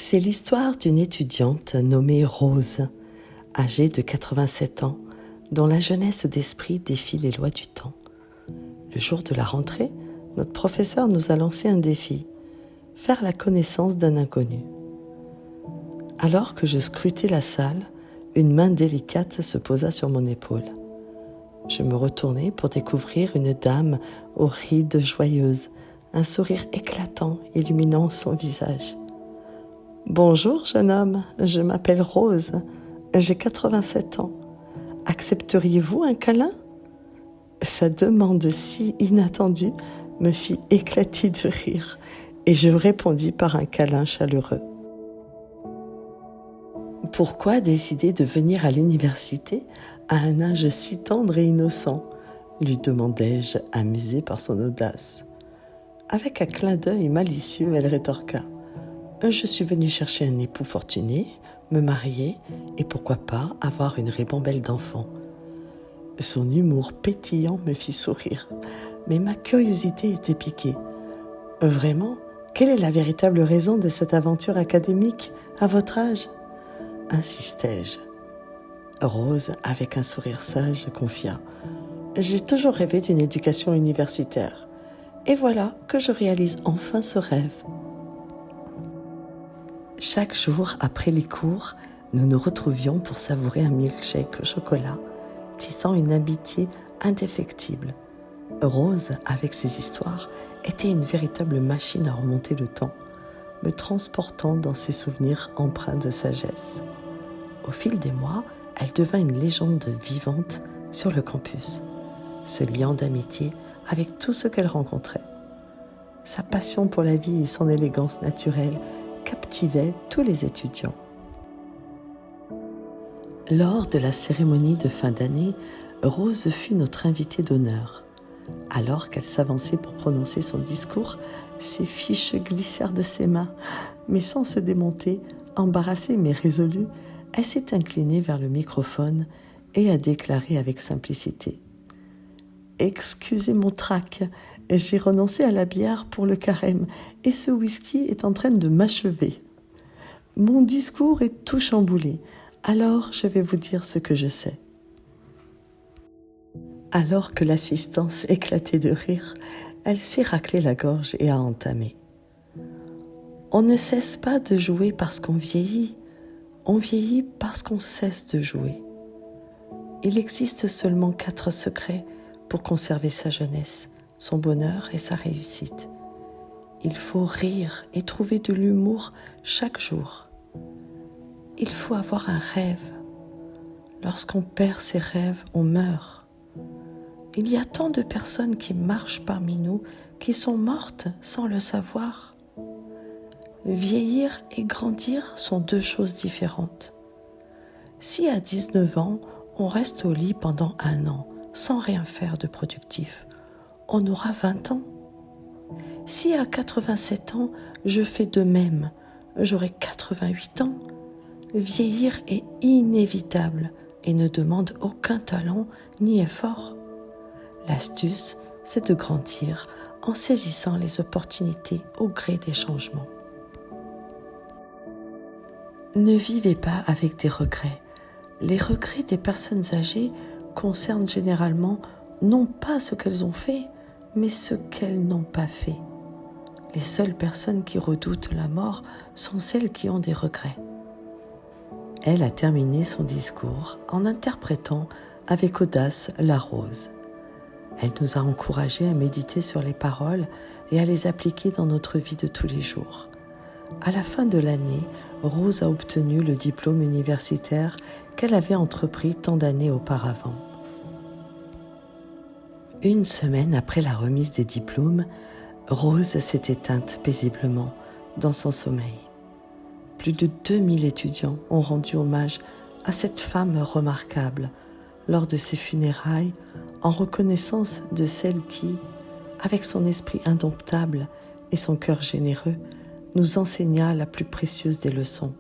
C'est l'histoire d'une étudiante nommée Rose, âgée de 87 ans, dont la jeunesse d'esprit défie les lois du temps. Le jour de la rentrée, notre professeur nous a lancé un défi, faire la connaissance d'un inconnu. Alors que je scrutais la salle, une main délicate se posa sur mon épaule. Je me retournai pour découvrir une dame aux rides joyeuses, un sourire éclatant illuminant son visage. « Bonjour jeune homme, je m'appelle Rose, j'ai 87 ans. Accepteriez-vous un câlin ?» Sa demande si inattendue me fit éclater de rire et je répondis par un câlin chaleureux. « Pourquoi décider de venir à l'université à un âge si tendre et innocent ?» lui demandai-je, amusée par son audace. Avec un clin d'œil malicieux, elle rétorqua. Je suis venue chercher un époux fortuné, me marier et pourquoi pas avoir une ribambelle d'enfants. Son humour pétillant me fit sourire, mais ma curiosité était piquée. Vraiment, quelle est la véritable raison de cette aventure académique à votre âge ? Insistai-je. Rose, avec un sourire sage, confia. J'ai toujours rêvé d'une éducation universitaire. Et voilà que je réalise enfin ce rêve. Chaque jour, après les cours, nous nous retrouvions pour savourer un milkshake au chocolat, tissant une amitié indéfectible. Rose, avec ses histoires, était une véritable machine à remonter le temps, me transportant dans ses souvenirs empreints de sagesse. Au fil des mois, elle devint une légende vivante sur le campus, se liant d'amitié avec tout ce qu'elle rencontrait. Sa passion pour la vie et son élégance naturelle captivait tous les étudiants. Lors de la cérémonie de fin d'année, Rose fut notre invitée d'honneur. Alors qu'elle s'avançait pour prononcer son discours, ses fiches glissèrent de ses mains, mais sans se démonter, embarrassée mais résolue, elle s'est inclinée vers le microphone et a déclaré avec simplicité. « Excusez mon trac, j'ai renoncé à la bière pour le carême et ce whisky est en train de m'achever. Mon discours est tout chamboulé, alors je vais vous dire ce que je sais. » Alors que l'assistance éclatait de rire, elle s'est raclée la gorge et a entamé. « On ne cesse pas de jouer parce qu'on vieillit, on vieillit parce qu'on cesse de jouer. Il existe seulement 4 secrets pour conserver sa jeunesse, son bonheur et sa réussite. Il faut rire et trouver de l'humour chaque jour. Il faut avoir un rêve. Lorsqu'on perd ses rêves, on meurt. Il y a tant de personnes qui marchent parmi nous qui sont mortes sans le savoir. Vieillir et grandir sont 2 choses différentes. Si à 19 ans, on reste au lit pendant 1 an sans rien faire de productif, on aura 20 ans. Si à 87 ans, je fais de même, j'aurai 88 ans. Vieillir est inévitable et ne demande aucun talent ni effort. L'astuce, c'est de grandir en saisissant les opportunités au gré des changements. Ne vivez pas avec des regrets. Les regrets des personnes âgées concernent généralement non pas ce qu'elles ont fait, mais ce qu'elles n'ont pas fait. Les seules personnes qui redoutent la mort sont celles qui ont des regrets. Elle a terminé son discours en interprétant avec audace la rose. Elle nous a encouragés à méditer sur les paroles et à les appliquer dans notre vie de tous les jours. À la fin de l'année, Rose a obtenu le diplôme universitaire qu'elle avait entrepris tant d'années auparavant. 1 semaine après la remise des diplômes, Rose s'est éteinte paisiblement dans son sommeil. Plus de 2000 étudiants ont rendu hommage à cette femme remarquable lors de ses funérailles en reconnaissance de celle qui, avec son esprit indomptable et son cœur généreux, nous enseigna la plus précieuse des leçons.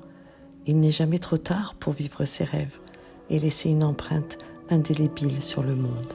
Il n'est jamais trop tard pour vivre ses rêves et laisser une empreinte indélébile sur le monde.